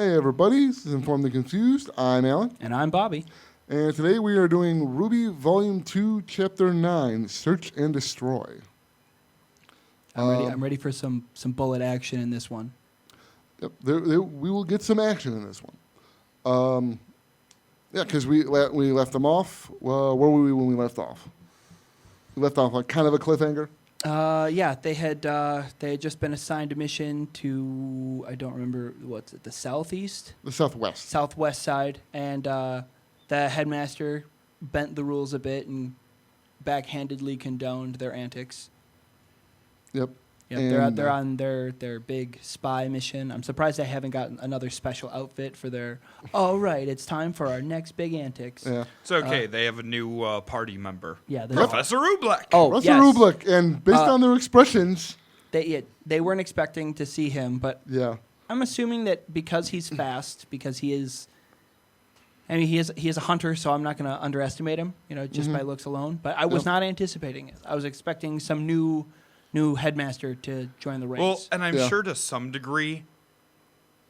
Hey everybody, this is Informed and Confused. I'm Alan. And I'm Bobby. And today we are doing RWBY Volume 2, Chapter 9, Search and Destroy. I'm ready for some bullet action in this one. Yep, we will get some action in this one. Yeah, because we left them off. Where were we when we left off? We left off on kind of a cliffhanger. Yeah, they had just been assigned a mission to, I don't remember, what's it, the southeast? The southwest. Southwest side, and the headmaster bent the rules a bit and backhandedly condoned their antics. Yep. Yep, they're on their big spy mission. I'm surprised they haven't gotten another special outfit for their, all right, it's time for our next big antics. Yeah. It's okay. They have a new party member. Yeah, Professor RWBY. Oh, Professor yes. RWBY, and based on their expressions. They weren't expecting to see him, but Yeah. I'm assuming that because he's fast, because he is a hunter, so I'm not going to underestimate him, just by looks alone. But I was not anticipating it. I was expecting some new headmaster to join the ranks. Well, and I'm sure to some degree,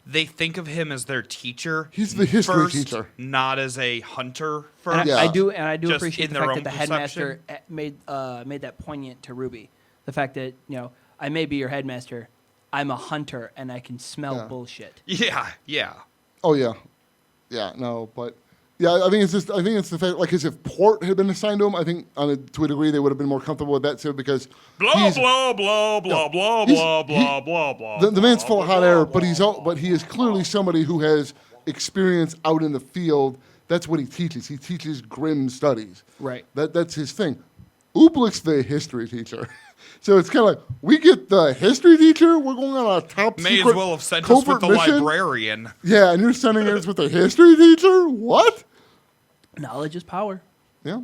they think of him as their teacher. He's the history first, teacher, not as a hunter first. And I do appreciate the their fact own that the headmaster made that poignant to RWBY. The fact that I may be your headmaster, I'm a hunter and I can smell bullshit. Yeah. Oh yeah, no, but yeah, I think it's the fact, like, as if Port had been assigned to him. I think to a degree they would have been more comfortable with that too, because blah blah blah blah blah blah blah blah blah. The man's full of hot air, but he is clearly somebody who has experience out in the field. That's what he teaches. He teaches grim studies. Right. That's his thing. Ooblik's the history teacher. So it's kind of like, we get the history teacher, we're going on a top May secret as well have sent us with the mission? librarian. Yeah, and you're sending us with the history teacher? What? Knowledge is power. Yeah.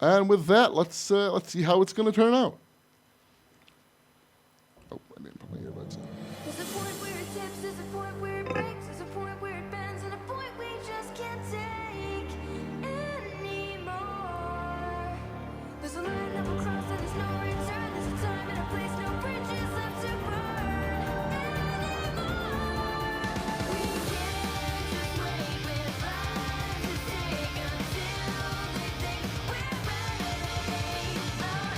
And with that, let's see how it's going to turn out. Oh, I didn't put my earbuds in. There's a point where it tips, there's a point where it breaks, there's a point where it bends, and a point we just can't take anymore. There's a line that will cross and there's no return. There's a time and a place, no bridges left to burn anymore. We can't just wait with lives to take until they think we're ready. Our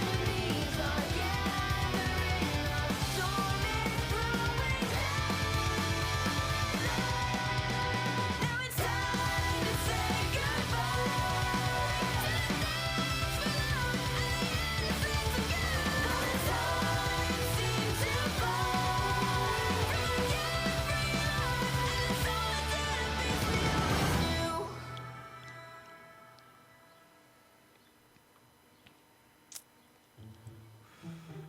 enemies are gathering, our storm is brewing. Now it's time to say goodbye.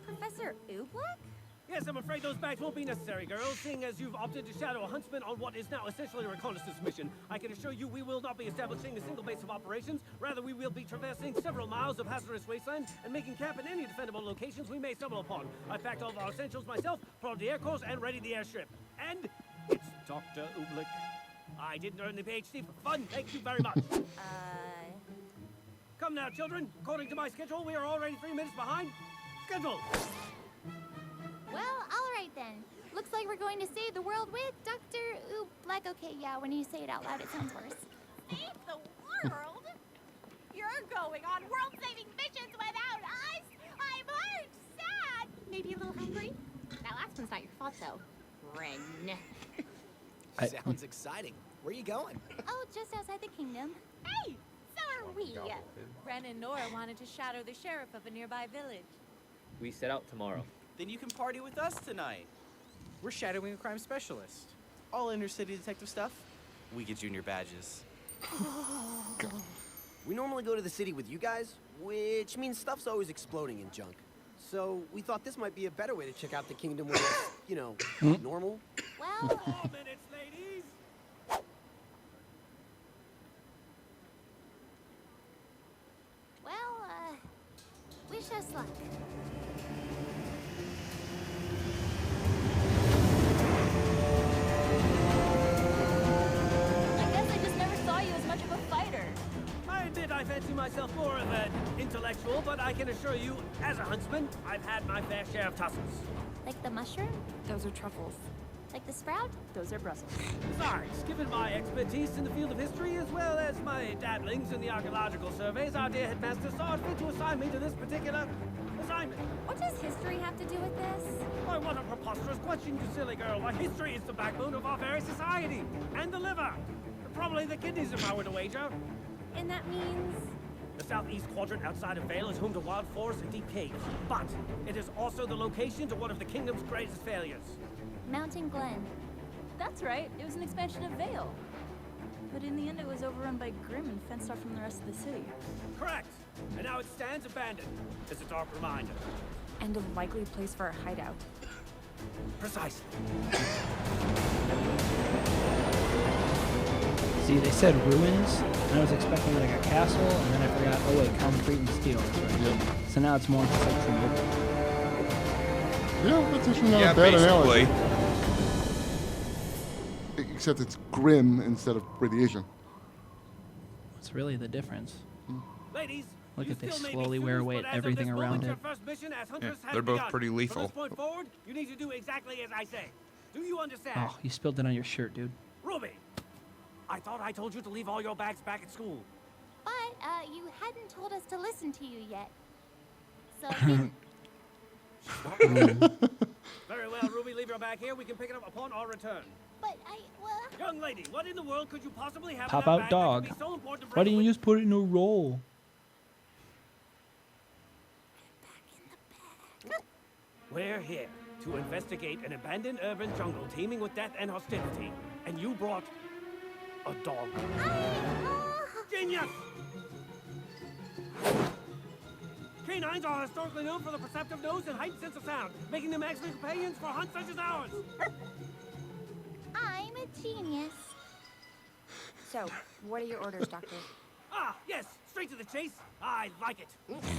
Professor Oobleck? Yes, I'm afraid those bags won't be necessary, girls, seeing as you've opted to shadow a huntsman on what is now essentially a reconnaissance mission. I can assure you we will not be establishing a single base of operations. Rather, we will be traversing several miles of hazardous wasteland and making camp in any defendable locations we may stumble upon. I've packed all of our essentials myself, brought the air course, and ready the airstrip. And it's Dr. Oobleck. I didn't earn the PhD for fun. Thank you very much. Come now, children. According to my schedule, we are already 3 minutes behind schedule. Well, all right then. Looks like we're going to save the world with Dr. Oobleck. Okay, yeah, when you say it out loud, it sounds worse. Save the world? You're going on world-saving missions without us? I'm hurt, sad, maybe a little hungry. That last one's not your fault, though. Ren. Sounds exciting. Where are you going? Oh, just outside the kingdom. Hey, so are we. Ren and Nora wanted to shadow the sheriff of a nearby village. We set out tomorrow. Then you can party with us tonight. We're shadowing a crime specialist. All inner-city detective stuff. We get junior badges. We normally go to the city with you guys, which means stuff's always exploding in junk. So we thought this might be a better way to check out the kingdom when it's, normal. Well, 4 minutes, ladies. wish us luck. I fancy myself more of an intellectual, but I can assure you, as a huntsman, I've had my fair share of tussles. Like the mushroom? Those are truffles. Like the sprout? Those are Brussels. Besides, given my expertise in the field of history as well as my dabblings in the archaeological surveys, our dear headmaster saw it fit to assign me to this particular assignment. What does history have to do with this? Why, what a preposterous question, you silly girl. Why, history is the backbone of our very society. And the liver. Probably the kidneys, if I were to wager. And that means... The southeast quadrant outside of Vale is home to wild forests and deep caves. But it is also the location to one of the kingdom's greatest failures. Mountain Glen. That's right. It was an expansion of Vale. But in the end, it was overrun by Grimm and fenced off from the rest of the city. Correct. And now it stands abandoned. It's a dark reminder. And a likely place for a hideout. Precisely. See, they said ruins, and I was expecting like a castle, and then I forgot, oh wait, concrete and steel. That's right. Yep. So now it's more just like Chernobyl. Yeah, that's actually not Yeah, a bad basically. analogy. Except it's grim instead of radiation. What's really the difference? Ladies, Look you at they still may be slowly wear students, away but at as of everything this around moment, it. your first mission as hunters has they're both begun. pretty From lethal. this point forward, you need to do exactly as I say. Do you understand? Oh, you spilled it on your shirt, dude. Ruby, I thought I told you to leave all your bags back at school. But, you hadn't told us to listen to you yet. So, Very well, Ruby, leave your bag here. We can pick it up upon our return. but well, Young lady, what in the world could you possibly have Pop in that out bag dog. that could be so important to Why bring didn't you with just put it in a roll? We're here to investigate an abandoned urban jungle teeming with death and hostility. And you brought a dog. Genius! Canines are historically known for the perceptive nose and heightened sense of sound, making them excellent companions for hunts such as ours. I'm a genius. So, what are your orders, Doctor? Ah, yes, straight to the chase. I like it.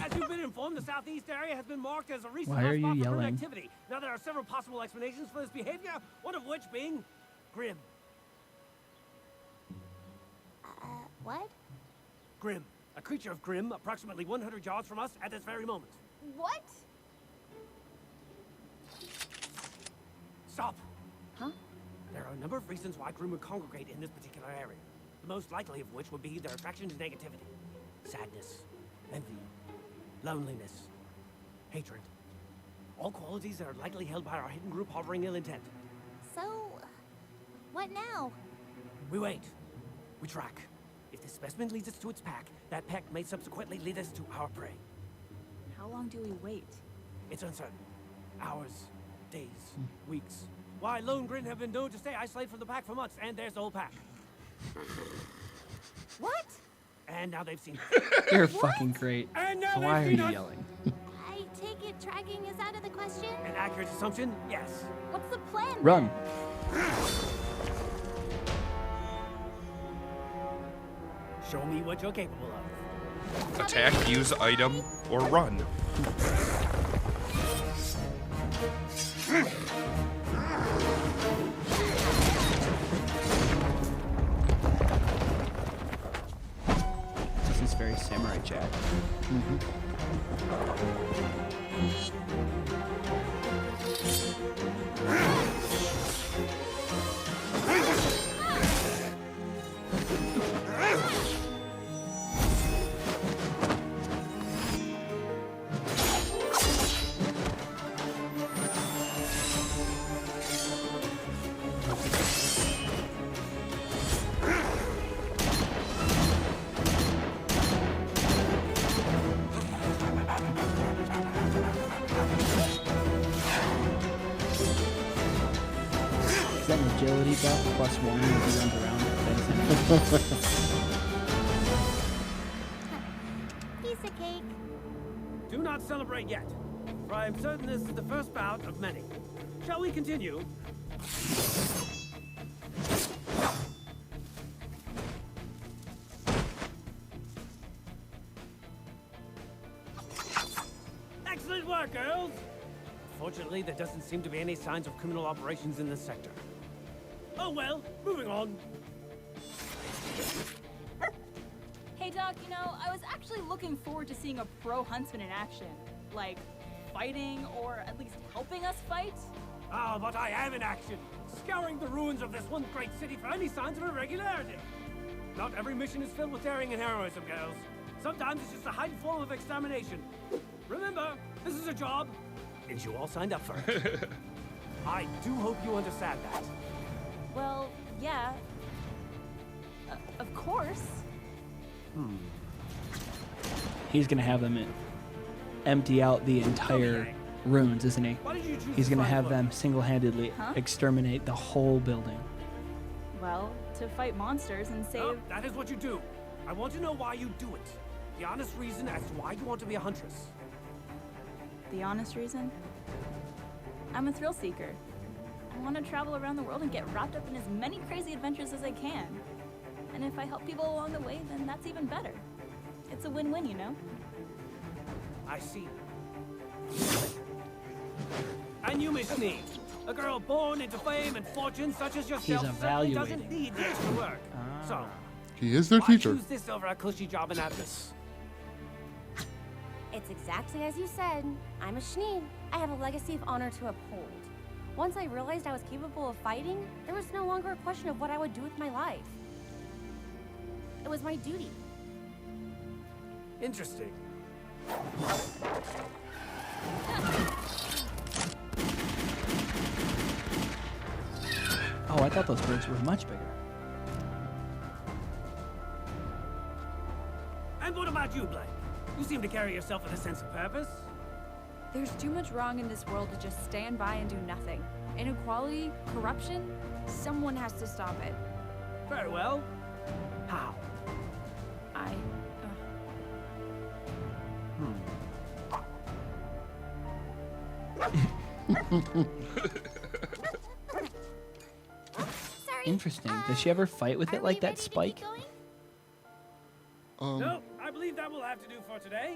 As you've been informed, the southeast area has been marked as a recent Why are you hotspot for criminal yelling? activity. Now, there are several possible explanations for this behavior, one of which being Grimm. What? Grimm, a creature of Grimm, approximately 100 yards from us at this very moment. What? Stop. Huh? There are a number of reasons why Grimm would congregate in this particular area. The most likely of which would be their attraction to negativity. Sadness, envy, loneliness, hatred. All qualities that are likely held by our hidden group harboring ill intent. So, what now? We wait. We track. If this specimen leads us to its pack, that pack may subsequently lead us to our prey. How long do we wait? It's uncertain. Hours, days, weeks. Why, lone Grin have been known to stay isolated from the pack for months, and there's the whole pack. What? And now they've seen You're fucking great. And now Why are they've you seen us. yelling? I take it tracking is out of the question? An accurate assumption? Yes. What's the plan? Run. Show me what you're capable of. Attack, use item, or run. This is very samurai chat. Is that an agility buff +1 if he runs around and things? Piece of cake. Do not celebrate yet, for I am certain this is the first bout of many. Shall we continue? Excellent work, girls! Fortunately, there doesn't seem to be any signs of criminal operations in this sector. Oh well, moving on. Hey, Doc, you know, I was actually looking forward to seeing a pro huntsman in action. Like, fighting or at least helping us fight? Ah, but I am in action, scouring the ruins of this one great city for any signs of irregularity. Not every mission is filled with daring and heroism, girls. Sometimes it's just a heightened form of extermination. Remember, this is a job, and you all signed up for it. I do hope you understand that. Well, yeah. Of course. He's gonna have them empty out the entire ruins, isn't he? Why did you choose He's to gonna fight have for- them single-handedly Huh? exterminate the whole building. Well, to fight monsters and save. No, that is what you do. I want to know why you do it. The honest reason as to why you want to be a huntress. The honest reason? I'm a thrill seeker. I want to travel around the world and get wrapped up in as many crazy adventures as I can. And if I help people along the way, then that's even better. It's a win-win, you know? I see. And you, Miss Sneak, a girl born into fame and fortune such as yourself certainly evaluating. doesn't need the extra work. So, He is their why teacher. choose this over a cushy job in Atlas? It's exactly as you said. I'm a Schnee. I have a legacy of honor to uphold. Once I realized I was capable of fighting, there was no longer a question of what I would do with my life. It was my duty. Interesting. Oh, I thought those birds were much bigger. And what about you, Blake? You seem to carry yourself with a sense of purpose. There's too much wrong in this world to just stand by and do nothing. Inequality, corruption, someone has to stop it. Very well. How? I. Sorry. Interesting. Does she ever fight with Are it like we that ready to spike? keep going? No, I believe that will have to do for today.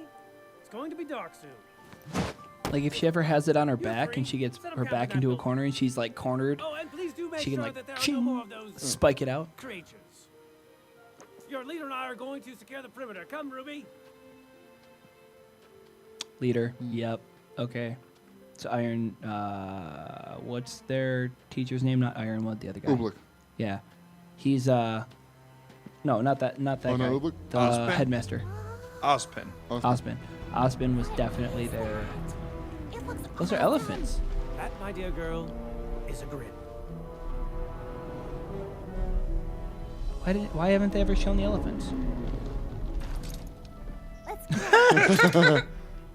It's going to be dark soon. Like if she ever has it on her You're back free. and she gets Set up her camp back in into that a corner and she's like cornered, Oh, and please do make she can sure like that there are no ching, more of those spike it out. creatures. Your leader and I are going to secure the perimeter. Come, Ruby. Leader. Yep. Okay. So Iron. What's their teacher's name? Not Iron. What the other guy? Oobleck. Yeah. He's no, not that. Not that Oh, guy. no, Oobleck? The Ozpin? headmaster. Ozpin. Osmond. Osmond was definitely their. It looks Those are awesome. elephants. That, my dear girl, is a grin. Why haven't they ever shown the elephants? Let's go.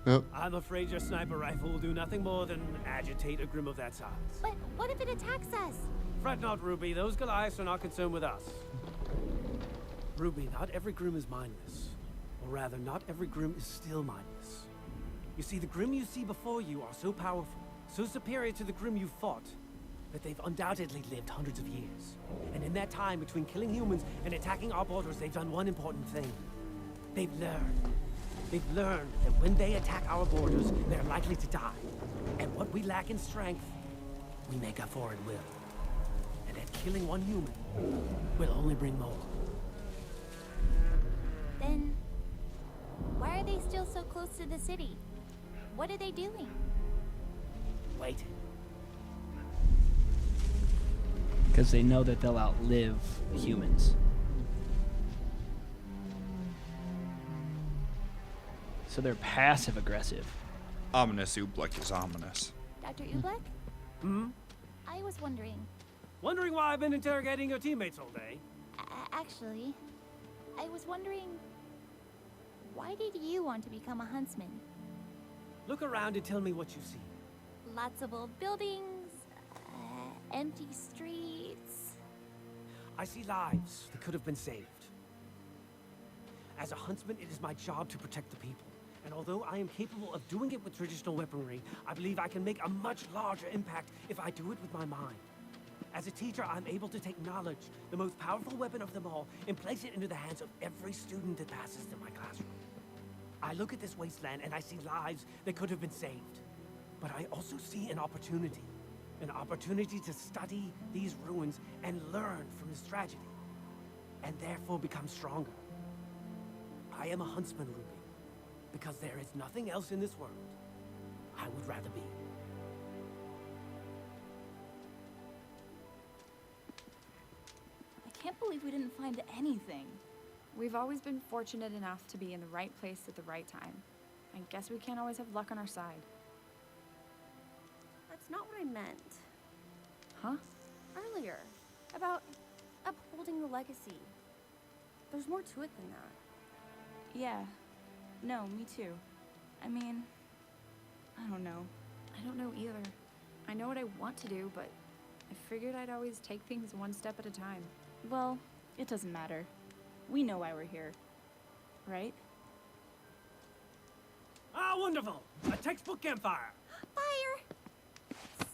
Yep. I'm afraid your sniper rifle will do nothing more than agitate a grim of that size. But what if it attacks us? Fret not, Ruby. Those Goliaths are not concerned with us. Ruby, not every grim is mindless. Or rather, not every grim is still mindless. You see, the grim you see before you are so powerful, so superior to the grim you fought, that they've undoubtedly lived hundreds of years. And in that time between killing humans and attacking our borders, they've done one important thing. They've learned. They've learned that when they attack our borders, they're likely to die. And what we lack in strength, we make up for in will. And that killing one human will only bring more. Then why are they still so close to the city? What are they doing? Wait. Because they know that they'll outlive humans. So they're passive aggressive. Ominous Oobleck is ominous. Dr. Oobleck? Hmm? I was wondering. Wondering why I've been interrogating your teammates all day? Actually, I was wondering, why did you want to become a huntsman? Look around and tell me what you see. Lots of old buildings, empty streets. I see lives that could have been saved. As a huntsman, it is my job to protect the people. And although I am capable of doing it with traditional weaponry, I believe I can make a much larger impact if I do it with my mind. As a teacher, I'm able to take knowledge, the most powerful weapon of them all, and place it into the hands of every student that passes through my classroom. I look at this wasteland and I see lives that could have been saved. But I also see an opportunity to study these ruins and learn from this tragedy, and therefore become stronger. I am a huntsman, Ruby, because there is nothing else in this world I I would rather be. I can't believe we didn't find anything. We've always been fortunate enough to be in the right place at the right time. I guess we can't always have luck on our side. That's not what I meant. Huh? Earlier. About upholding the legacy. There's more to it than that. Yeah. No, me too. I mean, I don't know. I don't know either. I know what I want to do, but I figured I'd always take things one step at a time. Well, it doesn't matter. We know why we're here. Right? Ah, wonderful! A textbook campfire. Fire! So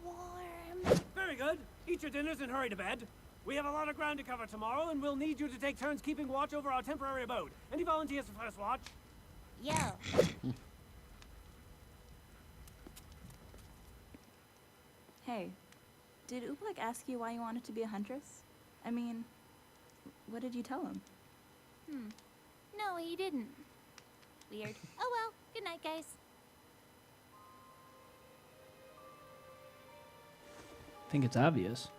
warm. Very good. Eat your dinners and hurry to bed. We have a lot of ground to cover tomorrow, and we'll need you to take turns keeping watch over our temporary abode. Any volunteers for first watch? Yo. Hey, did Oobleck ask you why you wanted to be a huntress? I mean, what did you tell him? No, he didn't. Weird. Oh well. Good night, guys. I think it's obvious.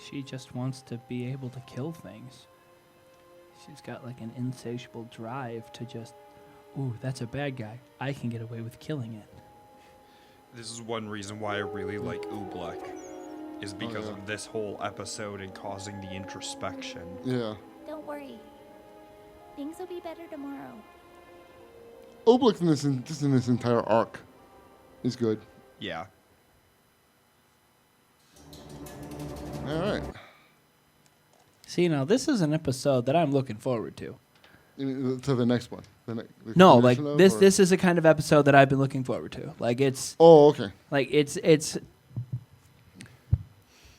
She just wants to be able to kill things. She's got like an insatiable drive to just, ooh, that's a bad guy. I can get away with killing it. This is one reason why I really like Oobleck, is because of this whole episode and causing the introspection. Yeah. Don't worry. Things will be better tomorrow. Oblick just in this entire arc is good. Yeah. All right. See, now this is an episode that I'm looking forward to. To the next one. The No, like continuation of, this. or- This is a kind of episode that I've been looking forward to. Like it's Oh, okay. like it's.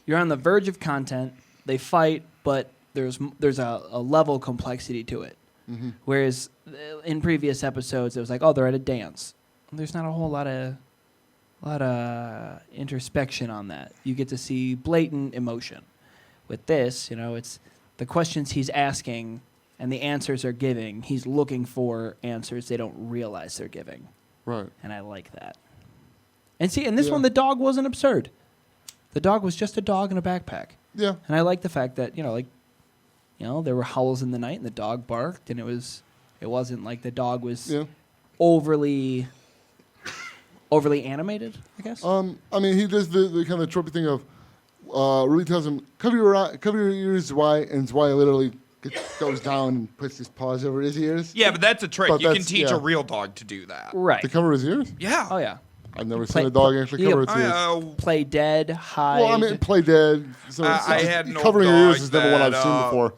You're on the verge of content. They fight, but there's a level complexity to it. Mm-hmm. Whereas in previous episodes, it was like, oh, they're at a dance. There's not a whole lot of introspection on that. You get to see blatant emotion. With this, it's the questions he's asking and the answers are giving. He's looking for answers they don't realize they're giving. Right. And I like that. And see, in this Yeah. one, the dog wasn't absurd. The dog was just a dog in a backpack. Yeah. And I like the fact that, there were howls in the night and the dog barked, and it wasn't like the dog was overly animated, I guess. I mean, he does the kind of tropey thing of Ruby tells him, cover your ears, Zwei, and Zwei literally goes down and puts his paws over his ears. Yeah, but that's a trick. But You can that's- teach yeah. a real dog to do that. Right. To cover his ears? Yeah. Oh, yeah. I've never seen a dog actually cover its ears. Play dead, hide. Well, I mean, play dead. So it's I just had an old covering your ears dog is never one I've that, seen before.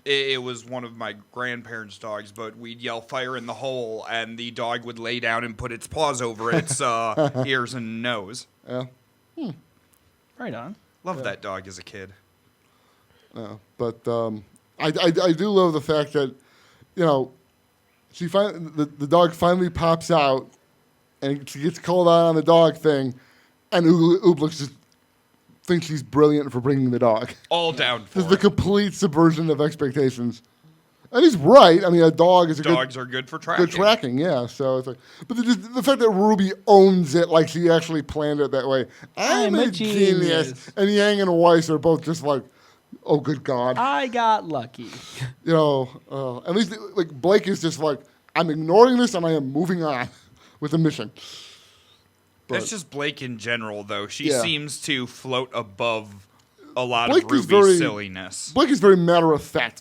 It was one of my grandparents' dogs, but we'd yell fire in the hole, and the dog would lay down and put its paws over its ears and nose. Yeah. Right on. Loved that dog as a kid. But I do love the fact that, the dog finally pops out, and she gets called out on the dog thing, and Oobleck just thinks she's brilliant for bringing the dog. All down for Just the complete subversion of expectations. And he's right. I mean, a dog is a Dogs are good for tracking. good tracking, yeah. So it's like, but the fact that Ruby owns it like she actually planned it that way. I'm a genius. And Yang and Weiss are both just like, oh, good God. I got lucky. At least like Blake is just like, I'm ignoring this and I am moving on with the mission. That's just Blake in general, though. She Yeah. seems to float above a lot Blake of is Ruby's silliness. Blake is very matter of fact,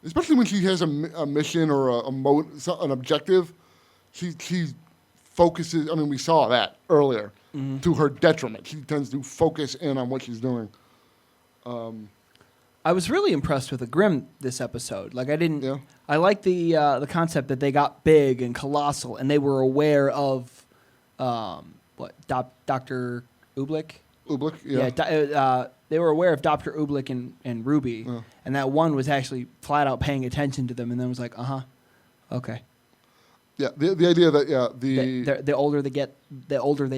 especially when she has a mission or an objective. She focuses. I mean, we saw that earlier to her detriment. She tends to focus in on what she's doing. I was really impressed with the Grimm this episode. Like I like the concept that they got big and colossal, and they were aware of Dr. Oobleck. Oobleck, yeah. They were aware of Dr. Oobleck and Ruby, and that one was actually flat out paying attention to them, and then was like, okay. Yeah, the idea that The older they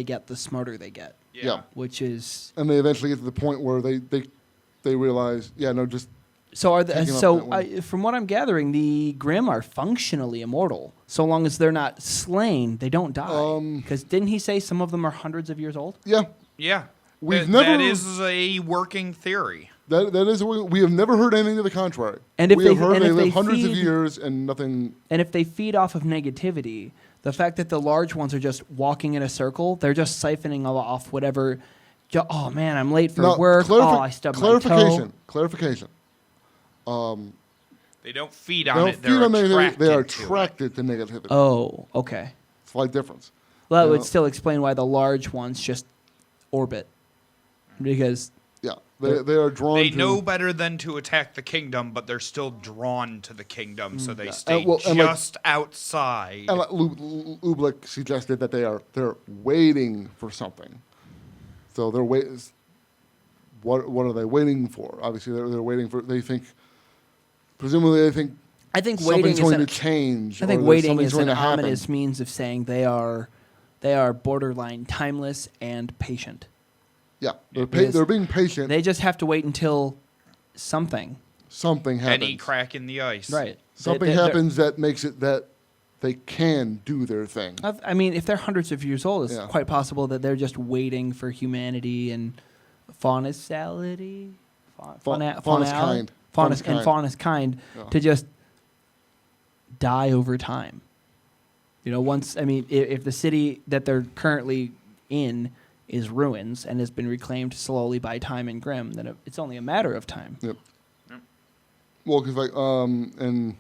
get, the smarter they get. Yeah. Which is and they eventually get to the point where they realize, just So are the, taking up that so one. from what I'm gathering, the Grimm are functionally immortal. So long as they're not slain, they don't die. Because didn't he say some of them are hundreds of years old? Yeah, Yeah. We've That never- is a working theory. that is. We have never heard anything to the contrary. And if we they- have heard and they if live they hundreds of feed- years and nothing. And if they feed off of negativity, the fact that the large ones are just walking in a circle, they're just siphoning off whatever. Oh man, I'm late for Now, work. I stubbed my toe. Clarification. They don't feed They on don't it. feed They're on negativity. They are attracted to it. attracted to negativity. Oh, okay. Slight difference. Well, that You would know? still explain why the large ones just orbit. Because Yeah, they are drawn. They to, know better than to attack the kingdom, but they're still drawn to the kingdom, so they Yeah. stay And like- just outside. And like Oobleck suggested that they're waiting for something. So they're wait. What are they waiting for? Obviously, they're waiting for. They think. Presumably, they think. I think waiting something's is going an- to change. I think or that waiting something's is going an to happen. ominous means of saying they are borderline timeless and patient. Yeah, Because they're being patient. They just have to wait until something. Something happens. Any crack in the ice. Right. Something happens that makes it that they can do their thing. I mean, if they're hundreds of years old, it's Yeah. quite possible that they're just waiting for humanity and faunicality, Faunus kind. faunus kind Yeah. to just die over time. You know, once, I mean, if the city that they're currently in is ruins and has been reclaimed slowly by time and Grimm, then it's only a matter of time. Yep. Well, because and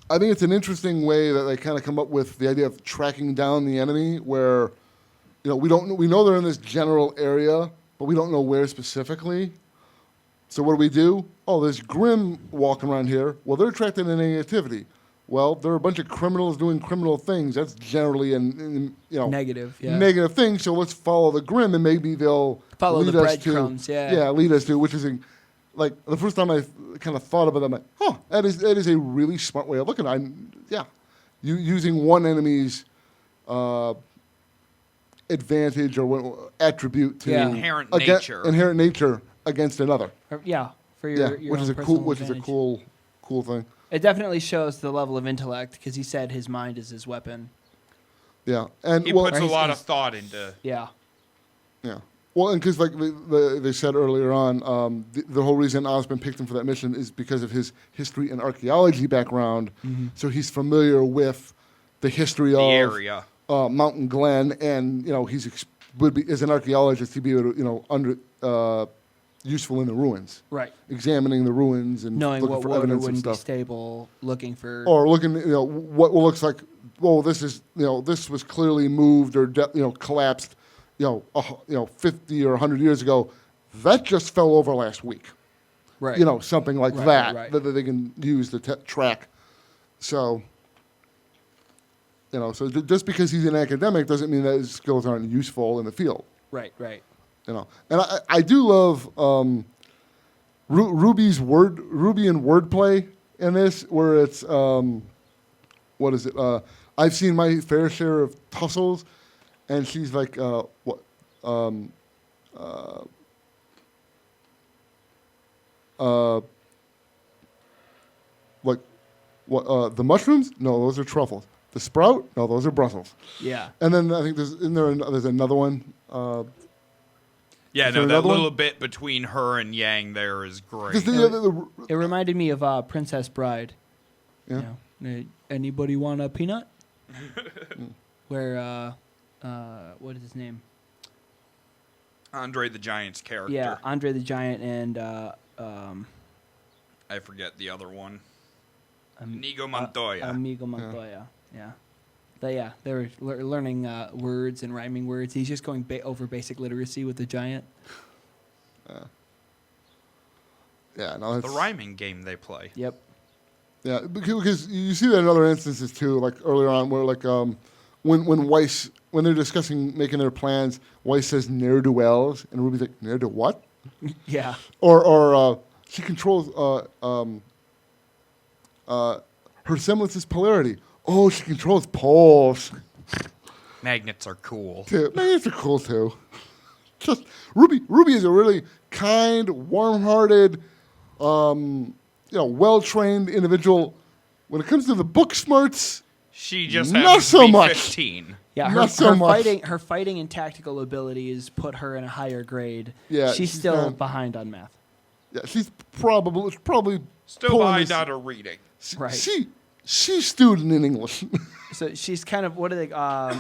I think it's an interesting way that they kind of come up with the idea of tracking down the enemy, where we know they're in this general area, but we don't know where specifically. So what do? Oh, there's Grimm walking around here. Well, they're attracted to negativity. Well, there are a bunch of criminals doing criminal things. That's generally Negative, yeah. negative thing. So let's follow the Grimm, and maybe they'll Follow lead the us to- breadcrumbs, yeah. Yeah, lead us to, which is like the first time I kind of thought about that, I'm like, that is a really smart way of looking at it. Using one enemy's advantage or attribute to Inherent nature. inherent nature against another. For your which is own a cool, personal which is a advantage. cool thing. It definitely shows the level of intellect because he said his mind is his weapon. Yeah, and He puts a lot of thought into. Yeah. Yeah. Well, and because like they said earlier on, the whole reason Osmond picked him for that mission is because of his history and archaeology background. Mm-hmm. So he's familiar with the history of area. Mountain Glen, and would be as an archaeologist he'd be able to useful in the ruins, Right. examining the ruins and Knowing looking what for would or evidence and wouldn't be stuff. stable, looking for. Or looking, what looks like, this is, this was clearly moved or collapsed, 50 or 100 years ago. That just fell over last week. Right. Something like Right, that right. that they can use to track. So, so just because he's an academic doesn't mean that his skills aren't useful in the field. Right. Right. And I do love Ruby's Ruby and wordplay in this, where it's what is it? I've seen my fair share of tussles, and she's like, what? Like, what? The mushrooms? No, those are truffles. The sprout? No, those are Brussels. Yeah. And then I think there's another one. Yeah, Is there no, that another one? little bit between her and Yang there is great. It reminded me of Princess Bride. Yeah. Anybody want a peanut? Where, what is his name? Andre the Giant's character. Yeah, Andre the Giant and I forget the other one. Inigo Montoya. Amigo Montoya. Yeah. They were learning words and rhyming words. He's just going over basic literacy with the giant. Yeah, no, The rhyming game they play. Yep. Yeah, because you see that in other instances too, like earlier on, where like when Weiss, when they're discussing making their plans, Weiss says ne'er do wells, and Ruby's like ne'er do what? Yeah. Or she controls her semblance is polarity. Oh, she controls poles. Magnets are cool. Magnets are cool too. Just Ruby is a really kind, warm-hearted, well-trained individual. When it comes to the book smarts, She just not happens so to be much. 15. Yeah, Not so much. her fighting and tactical abilities put her in a higher grade. Yeah, she's she's still not- behind on math. Yeah, she's probably Still pulling behind this- on her reading. Right. She's student in English. So she's kind of what do they call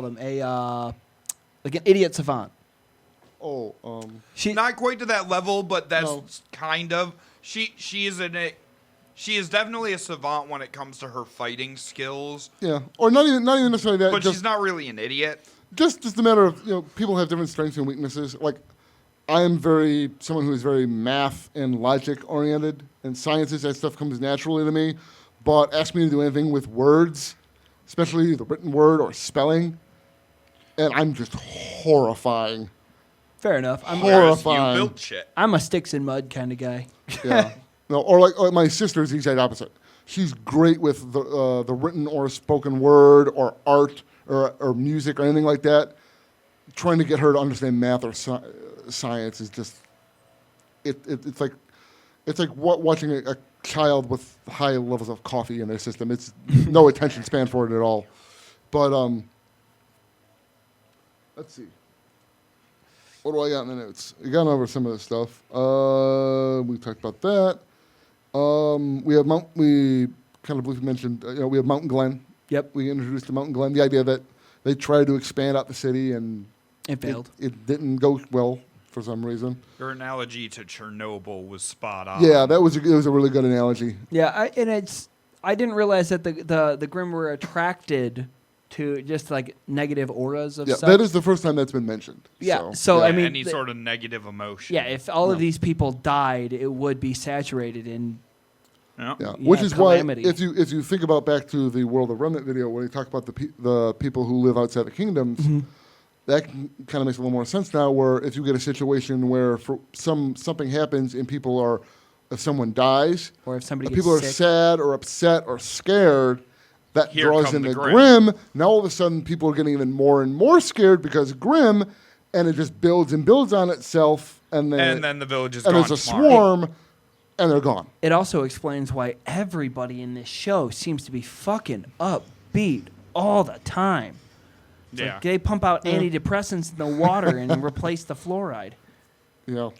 them? Like an idiot savant. She not quite to that level, but that's No. kind of she is definitely a savant when it comes to her fighting skills. Yeah, or not even necessarily that. But just, she's not really an idiot. Just a matter of people have different strengths and weaknesses. Like I am someone who is very math and logic oriented, and sciences, that stuff comes naturally to me. But ask me to do anything with words, especially the written word or spelling, and I'm just horrifying. Fair enough. I'm horrifying. You built shit. I'm a sticks and mud kind of guy. Yeah. No, or like my sister is the exact opposite. She's great with the written or spoken word or art or music or anything like that. Trying to get her to understand math or science is just it's like watching a child with high levels of coffee in their system. It's no attention span for it at all. But let's see. What do I got in the notes? We got over some of this stuff. We talked about that. We kind of briefly mentioned, we have Mountain Glen. Yep. We introduced the Mountain Glen, the idea that they tried to expand out the city and it failed. It didn't go well for some reason. Your analogy to Chernobyl was spot on. Yeah, it was a really good analogy. Yeah, I didn't realize that the Grimm were attracted to just like negative auras of Yeah, stuff. that is the first time that's been mentioned. Yeah, so I mean, any sort of negative emotion. Yeah, if all of these people died, it would be saturated in. Yeah. Which is calamity. why, if you think about back to the World of Remnant video, when you talk about the people who live outside the kingdoms, that kind of makes a little more sense now. Where if you get a situation where something happens and if someone dies, or if somebody people are gets sick. sad or upset or scared, that Here draws come in the the Grimm. Grimm. Now all of a sudden people are getting even more and more scared because Grimm, and it just builds and builds on itself, and then the village is and gone there's a tomorrow. swarm, and they're gone. It also explains why everybody in this show seems to be fucking upbeat all the time. It's Yeah. like they pump out antidepressants in the water and replace the fluoride. Yeah.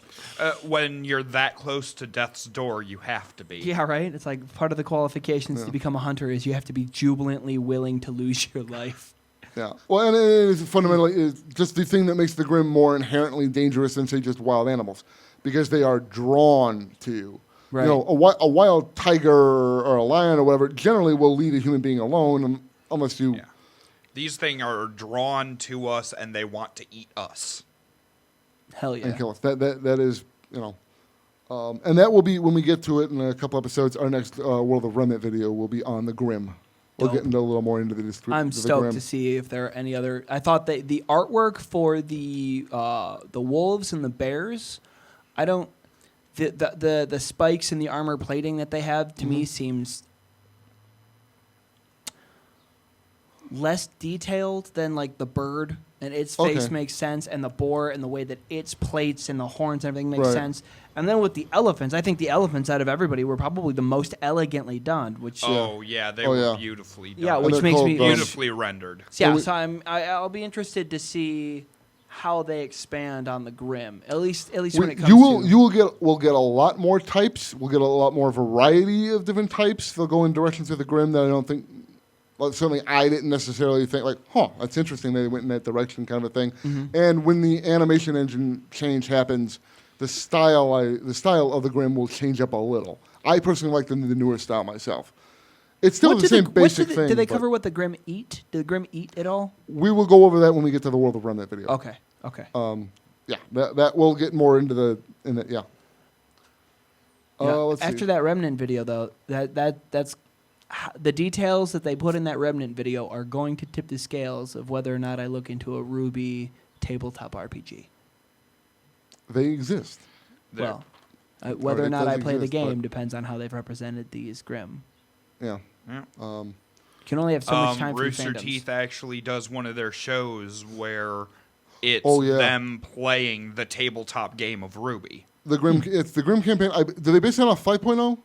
When you're that close to death's door, you have to be. Yeah, right? It's like part of the qualifications to become a hunter is you have to be jubilantly willing to lose your life. Yeah. Well, and it is fundamentally just the thing that makes the Grimm more inherently dangerous than, say, just wild animals, because they are drawn to you. Right. You know, a wild tiger or a lion or whatever generally will leave a human being alone unless you. Yeah. These things are drawn to us and they want to eat us. Hell yeah. And kill us. That is, and that will be when we get to it in a couple episodes. Our next World of Remnant video will be on the Grimm. We'll Dope. get into a little more into the I'm the stoked Grimm. to see if there are any other. I thought that the artwork for the wolves and the bears, I don't. The spikes and the armor plating that they have to me seems less detailed than like the bird, and its face Okay. makes sense, and the boar and the way that its plates and the horns and everything makes Right. sense. And then with the elephants, I think the elephants out of everybody were probably the most elegantly done, which Oh yeah, they Oh, were yeah. beautifully done. yeah, And which they're makes called, me beautifully rendered. yeah, we- so I'll be interested to see how they expand on the Grimm. At least when it comes We'll get a lot more types. We'll get a lot more variety of different types. They'll go in directions with the Grimm that I don't think. Well, certainly, I didn't necessarily think that's interesting. They went in that direction, kind of a thing. And when the animation engine change happens, the style of the Grimm will change up a little. I personally like the newer style myself. It's still the same basic thing. Did they but cover what the Grimm eat? Did the Grimm eat at all? We will go over that when we get to the World of Remnant video. Okay. Yeah, that we'll get more into the yeah. Yeah. Let's After see. that Remnant video, though, that's the details that they put in that Remnant video are going to tip the scales of whether or not I look into a RWBY tabletop RPG. They exist. Well, whether or it not does I play the exist, but- game depends on how they've represented these Grimm. Yeah. Yeah. You can only have so much time for your Rooster fandoms. Teeth actually does one of their shows where It's Oh, yeah. them playing the tabletop game of RWBY. It's the Grimm campaign. Do they base it on a 5.0?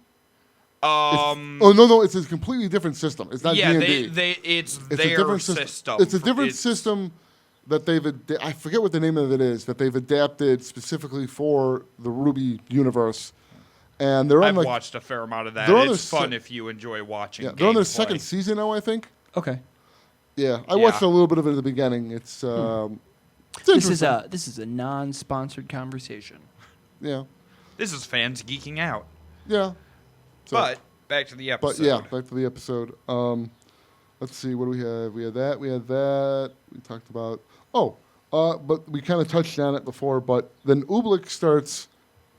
Oh no, it's a completely different system. It's not Yeah, D&D. it's a their different system. It's a different system that they've. I forget what the name of it is that they've adapted specifically for the RWBY universe, and they're on I've like watched a fair amount of that. they're on It's their fun se- if you enjoy watching. yeah, they're on their gameplay. second season now, I think. Okay. Yeah, I watched a little bit of it at the beginning. It's This is a non-sponsored conversation. yeah, This is fans geeking out. yeah. So, But back to the episode. But yeah, back to the episode. Let's see, what do we have? We had that. We talked about. But we kind of touched on it before. But then Oobleck starts,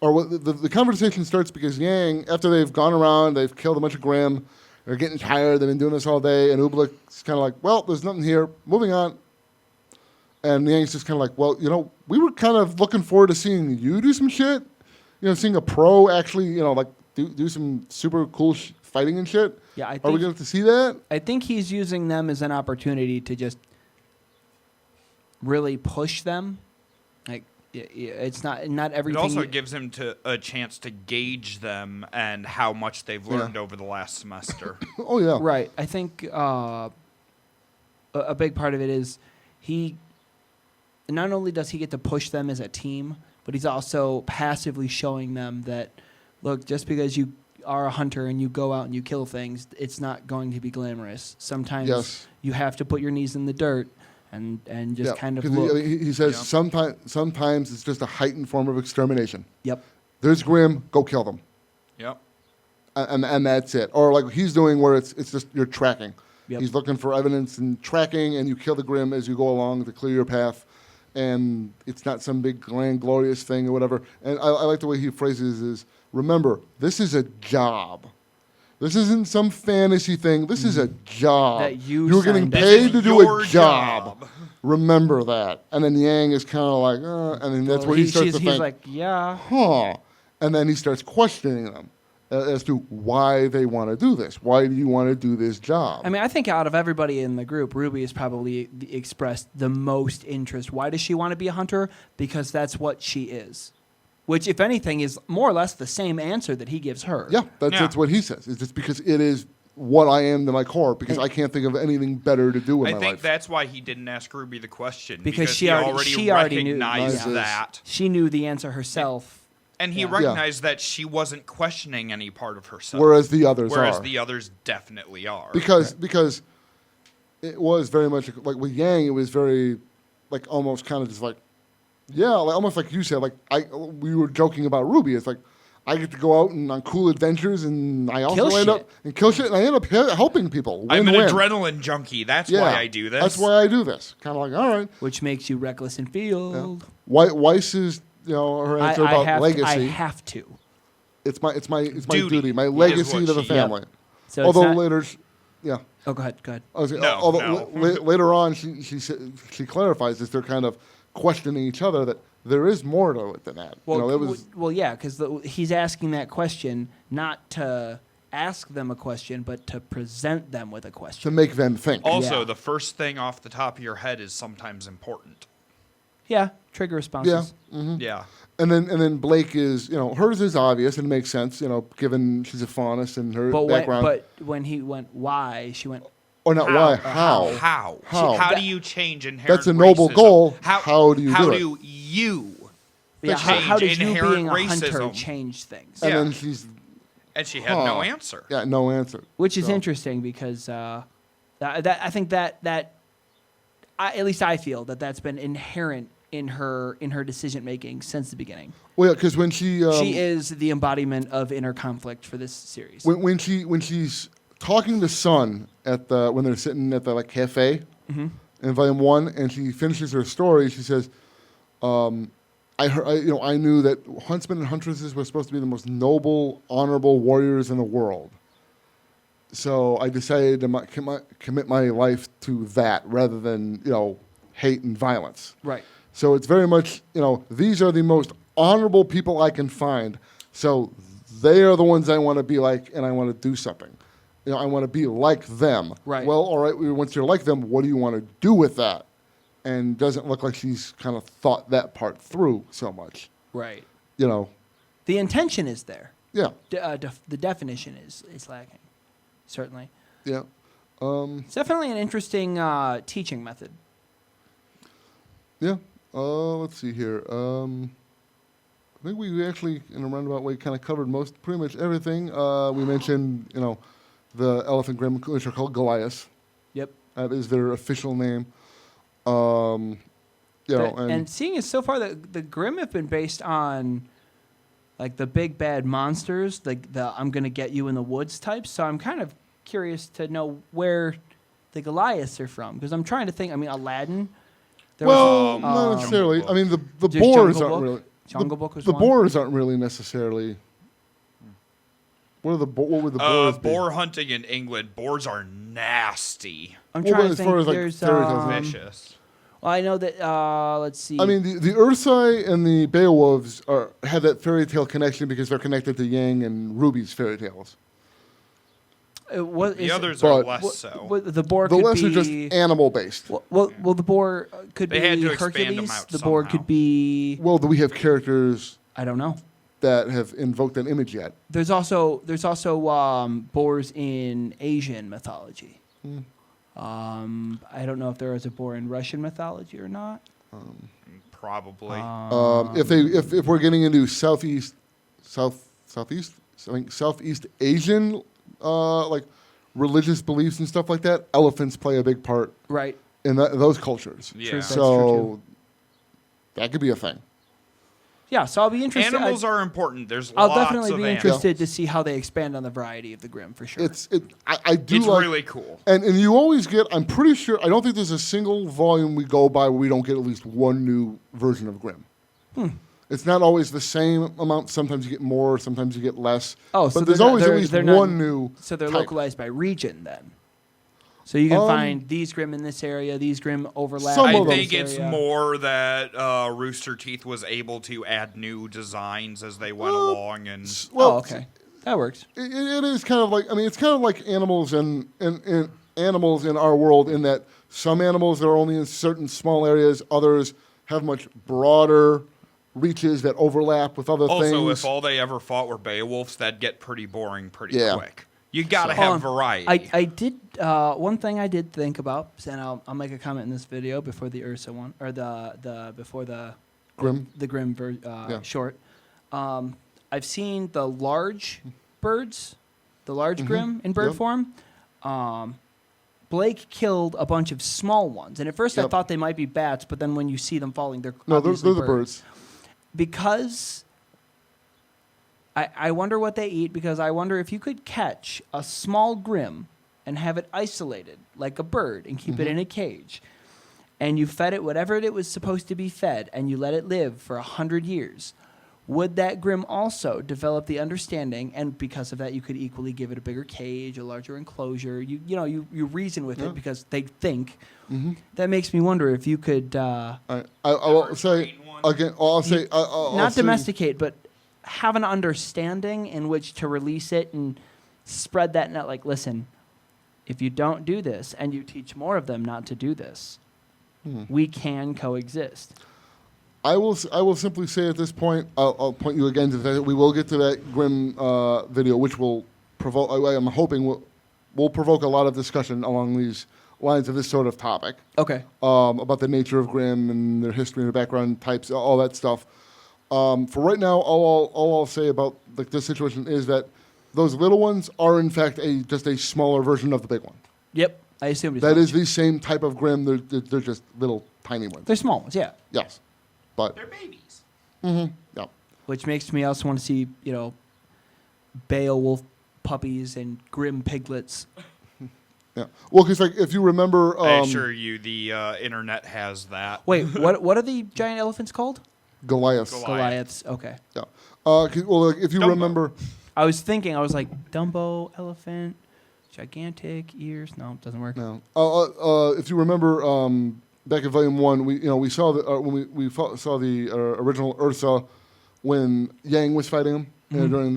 or the conversation starts because Yang, after they've gone around, they've killed a bunch of Grimm. They're getting tired. They've been doing this all day, and Oobleck's kind of like, well, there's nothing here. Moving on. And Yang's just kind of like, well, we were kind of looking forward to seeing you do some shit. Seeing a pro actually, like do some super cool fighting and shit. Yeah, Are we going to see that? I think he's using them as an opportunity to just really push them. Like, it's not It everything. also gives him a chance to gauge them and how much they've learned over the last semester. Oh yeah, right. I think a big part of it is he. Not only does he get to push them as a team, but he's also passively showing them that, look, just because you are a hunter and you go out and you kill things, it's not going to be glamorous. Sometimes you have to put your knees in the dirt and just kind of 'cause look. He says sometimes it's just a heightened form of extermination. Yep. There's Grimm, go kill them. Yep. And that's it. Or like he's doing where it's just you're tracking. Yep. He's looking for evidence and tracking, and you kill the Grimm as you go along to clear your path. And it's not some big grand glorious thing or whatever. And I like the way he phrases is, remember, this is a job. This isn't some fantasy thing. This is a job. That you You're getting signed up paid for. to do Your a job. Remember that. And then Yang is kind of like, and then that's where he starts to he's think, like, yeah. huh. And then he starts questioning them as to why they want to do this. Why do you want to do this job? I mean, I think out of everybody in the group, RWBY has probably expressed the most interest. Why does she want to be a hunter? Because that's what she is. Which, if anything, is more or less the same answer that he gives her. Yeah, that's what he says. It's just because it is what I am to my core, because I can't think of anything better to do with my I think life. that's why he didn't ask RWBY the question. Because she he already knew recognized that. She knew the answer herself. And he recognized that she wasn't questioning any part of herself. Whereas the others Whereas are. the others definitely are. Because it was very much like with Yang, it was very like almost kind of just like, yeah, like, almost like you said, like we were joking about RWBY. It's like I get to go out and on cool adventures, and I also Kill end shit. up and kill shit, and I end up helping people. I'm an Win-win. adrenaline junkie. That's Yeah, why I do this. That's why I do this. Kind of like, all right. Which makes you reckless in field. Weiss is her answer about legacy. I have to. It's my Duty my is legacy what to the she- family. Yep. So it's Although not- later, yeah. Oh, go ahead. I was, No, although no. later on, she clarifies this. They're kind of questioning each other that there is more to it than that. Well, it was well, yeah, because he's asking that question not to ask them a question, but to present them with a to question. make them think. Also, Yeah. the first thing off the top of your head is sometimes important. Yeah, trigger responses. Yeah. Yeah. And then Blake is, hers is obvious and makes sense, given she's a faunus and her But background. when he went why, she went or not why, how? How do you change inherent That's a noble racism? goal. How do you how do it? do you yeah, change how does you inherent being a hunter racism? change things? And Yeah. then she's, And she had no answer. yeah, no answer. Which is So- interesting because I think that at least I feel that's been inherent in her decision making since the beginning. Well, yeah, because when she is the embodiment of inner conflict for this series. when she's talking to Sun when they're sitting at the cafe in volume 1, and she finishes her story, she says, I knew that huntsmen and huntresses were supposed to be the most noble, honorable warriors in the world. So I decided to commit my life to that rather than hate and violence. Right. So it's very much, these are the most honorable people I can find. So they are the ones I want to be like, and I want to do something. I want to be like them. Right. Well, all right, once you're like them, what do you want to do with that? and doesn't look like she's kind of thought that part through so much. Right. You know. The intention is there. Yeah. The definition is lacking, certainly. Yeah. It's definitely an interesting teaching method. Yeah. Let's see here. I think we actually, in a roundabout way, kind of covered pretty much everything. We mentioned, the elephant Grimm, which are called Goliaths. Yep. That is their official name. And seeing as so far that the Grimm have been based on like the big bad monsters, like the I'm gonna get you in the woods types. So I'm kind of curious to know where the Goliaths are from because I'm trying to think. I mean, Aladdin. Not necessarily. I mean, the boars aren't really. Jungle Book was the one. boars aren't really necessarily. What would the boars be? Boar hunting in England. Boars are nasty. I'm trying to as think. far as, like, There's fairy tales go. Vicious. Well, I know that. Let's see. I mean, the Ursai and the Beowulfs have that fairy tale connection because they're connected to Yang and Ruby's fairy tales. The others are less so. The boar The could less be are just animal based. Well, the boar could They be had to expand them Hercules. out The boar somehow. could be. Well, do we have characters I don't know. that have invoked that image yet? There's also boars in Asian mythology. I don't know if there is a boar in Russian mythology or not. Probably. If we're getting into Southeast Asian like religious beliefs and stuff like that, elephants play a big part Right. in those cultures. Yeah. True, that's true, So that could be a thing. Yeah, so I'll be interested. Animals are important. There's I'll lots definitely of be animals. interested to see how they expand on the variety of the Grimm for sure. I do It's like, really cool. and you always get. I'm pretty sure. I don't think there's a single volume we go by where we don't get at least one new version of Grimm. It's not always the same amount. Sometimes you get more. Sometimes you get less. Oh, but so there's they're not- always at they're- least they're not- one new. So they're type. localized by region then. So you can find these Grimm in this area, these Grimm overlap. Some I of them. think it's area. more that Rooster Teeth was able to add new designs as they went along, and Well, okay, that works. It is kind of like. I mean, it's kind of like animals and animals in our world. In that some animals are only in certain small areas. Others have much broader reaches that overlap with other also things. if all they ever fought were Beowulfs, that'd get pretty boring pretty Yeah. quick. You gotta have variety. I did one thing I did think about, and I'll make a comment in this video before the Ursa one or before the Grimm. the Grimm short. I've seen the large birds, the large Grimm in bird Yep. form. Blake killed a bunch of small ones, and at first I Yep. thought they might be bats, but then when you see them falling, they're No, they're obviously the birds. because I wonder what they eat because I wonder if you could catch a small Grimm and have it isolated like a bird and keep it in a cage and you fed it whatever it was supposed to be fed and you let it live for 100 years, would that Grimm also develop the understanding and because of that you could equally give it a bigger cage, a larger enclosure, you reason with it because they think. That makes me wonder if you could I will say again. I'll say not domesticate, but have an understanding in which to release it and spread that net. Like, listen, if you don't do this and you teach more of them not to do this, we can coexist. I will simply say at this point, I'll point you again to the fact that we will get to that Grimm video, which will provoke. I'm hoping will provoke a lot of discussion along these lines of this sort of topic. Okay. About the nature of Grimm and their history and their background types, all that stuff. For right now, all I'll say about this situation is that those little ones are in fact just a smaller version of the big one. Yep. I assume That is the same type of Grimm. They're just little tiny ones. They're small ones, yeah. Yes, but They're babies. yeah. Which makes me also want to see, Beowulf puppies and Grimm piglets. Yeah. Well, because if you remember, I assure you, the internet has that. Wait, what are the giant elephants called? Goliaths. Goliaths. Okay. Yeah. Well, if you Dumbo. remember, I was like Dumbo, elephant, gigantic ears. No, it doesn't work. no. If you remember, back in Volume 1, we saw when we saw the original Ursa when Yang was fighting him during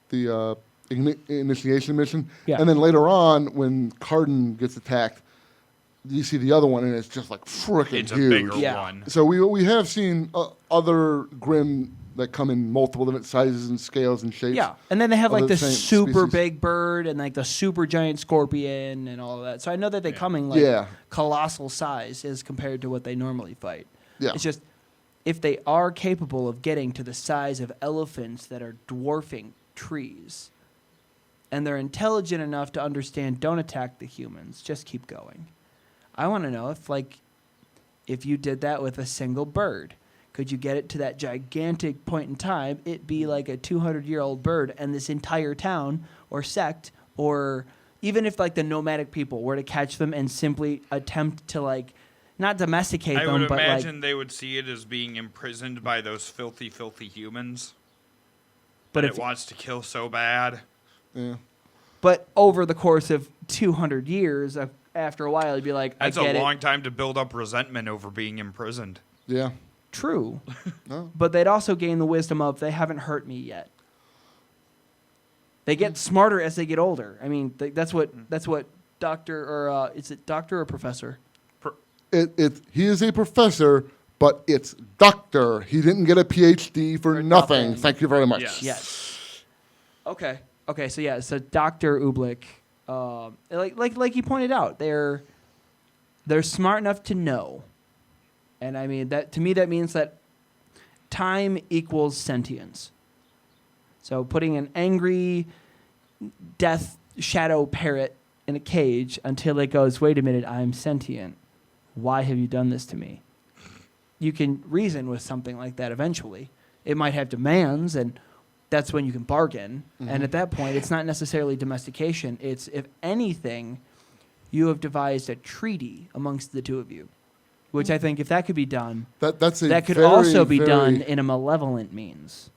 the initiation mission, Yeah. and then later on when Carden gets attacked, you see the other one, and it's just like freaking It's a huge. bigger Yeah. one. So we have seen other Grimm that come in multiple different sizes and scales and shapes. Yeah, and then they have of like the same super species. big bird and like the super giant scorpion and all of that. So I know that they come in like Yeah. colossal size as compared to what they normally fight. Yeah. It's just if they are capable of getting to the size of elephants that are dwarfing trees, and they're intelligent enough to understand, don't attack the humans, just keep going. I want to know if you did that with a single bird. Could you get it to that gigantic point in time? It be like a 200-year-old bird, and this entire town or sect, or even if like the nomadic people were to catch them and simply attempt to like not domesticate I them, would but imagine like. they would see it as being imprisoned by those filthy, filthy humans. But But if it wants to kill so bad. Yeah. But over the course of 200 years, after a while, you'd be like, That's I get a it. long time to build up resentment over being imprisoned. Yeah. True. No. But they'd also gain the wisdom of they haven't hurt me yet. They get smarter as they get older. I mean, that's what doctor or is it doctor or professor? He is a professor, but it's doctor. He didn't get a PhD for nothing. Thank you very much. Yes. Okay. Okay. So yeah. So Dr. Ublik, like you pointed out, they're smart enough to know, and I mean that to me that means that time equals sentience. So putting an angry death shadow parrot in a cage until it goes, wait a minute, I'm sentient. Why have you done this to me? You can reason with something like that eventually. It might have demands, and that's when you can bargain. And at that point, it's not necessarily domestication. It's, if anything, you have devised a treaty amongst the two of you, which I think if that could be done, that could very, also be very done in a malevolent means.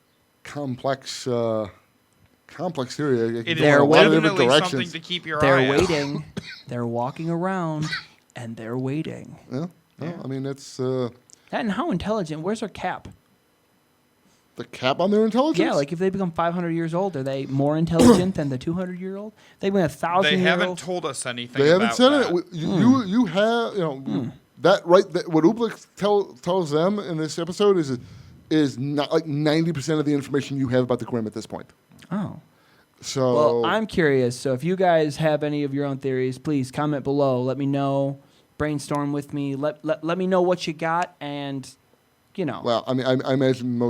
complex theory. It is They're waiting. definitely something to keep your They're eye out. waiting. They're walking around, and they're waiting. Yeah. Well, I mean, it's And how intelligent? Where's their cap? the cap on their intelligence. Yeah, like if they become 500 years old, are they more intelligent than the 200-year-old? They've been 1,000 They years haven't old. told us anything. They haven't about said that. it. You have that right. What Ublik tells them in this episode is not like 90% of the information you have about the Grimm at this point. Oh. So Well, I'm curious. So if you guys have any of your own theories, please comment below. Let me know. Brainstorm with me. Let me know what you got, and Well, I mean, I imagine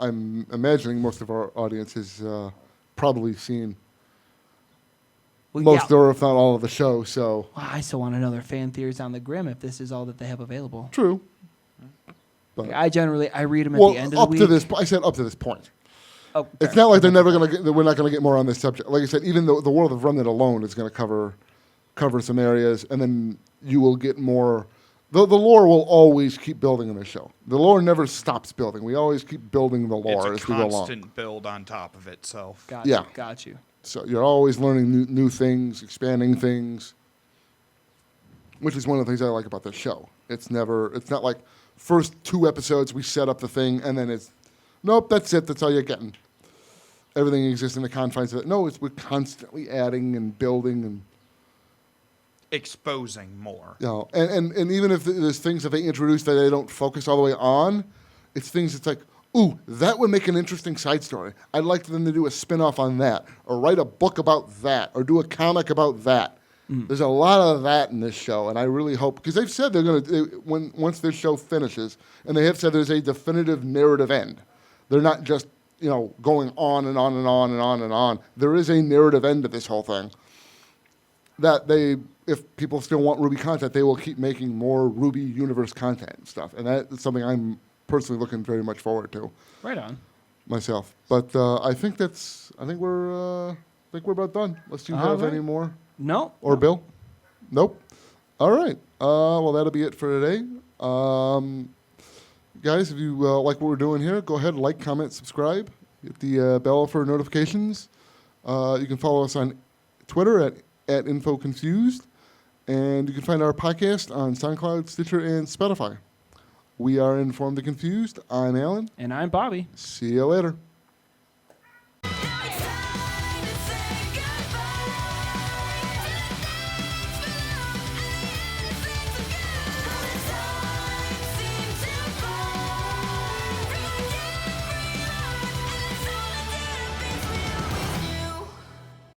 I'm imagining most of our audience has probably seen most or if not all of the show. So Well, I still want to know their fan theories on the Grimm if this is all that they have available. true. But I read them at well, the end of up the week. to this, I said up to this point. Oh, It's not like they're never gonna get. We're not gonna get more on this subject. Like I said, even though the world of Remnant alone is gonna cover some areas, and then you will get more. The lore will always keep building in this show. The lore never stops building. We always keep building the lore It's as a we go along. constant build on top of itself. Got Yeah. you. Got you. So you're always learning new things, expanding things, which is one of the things I like about this show. It's not like first 2 episodes we set up the thing and then it's, nope, that's it. That's all you're getting. Everything exists in the confines of it. No, we're constantly adding and building and Exposing more. and even if there's things that they introduce that they don't focus all the way on, it's things that's like, ooh, that would make an interesting side story. I'd like them to do a spin-off on that, or write a book about that, or do a comic about that. There's a lot of that in this show, and I really hope, because they've said they're going to, once this show finishes, and they have said there's a definitive narrative end. They're not just, going on and on and on and on and on. There is a narrative end to this whole thing. That if people still want RWBY content, they will keep making more RWBY universe content and stuff, and that's something I'm personally looking very much forward to. Right on. Myself, but I think we're about done. Unless you have any more. No. Or Bill? Nope. All right. Well, that'll be it for today. Guys, if you like what we're doing here, go ahead, like, comment, subscribe. Hit the bell for notifications. You can follow us on Twitter at InfoConfused. And you can find our podcast on SoundCloud, Stitcher, and Spotify. We are Informed and Confused. I'm Alan. And I'm Bobby. See you later.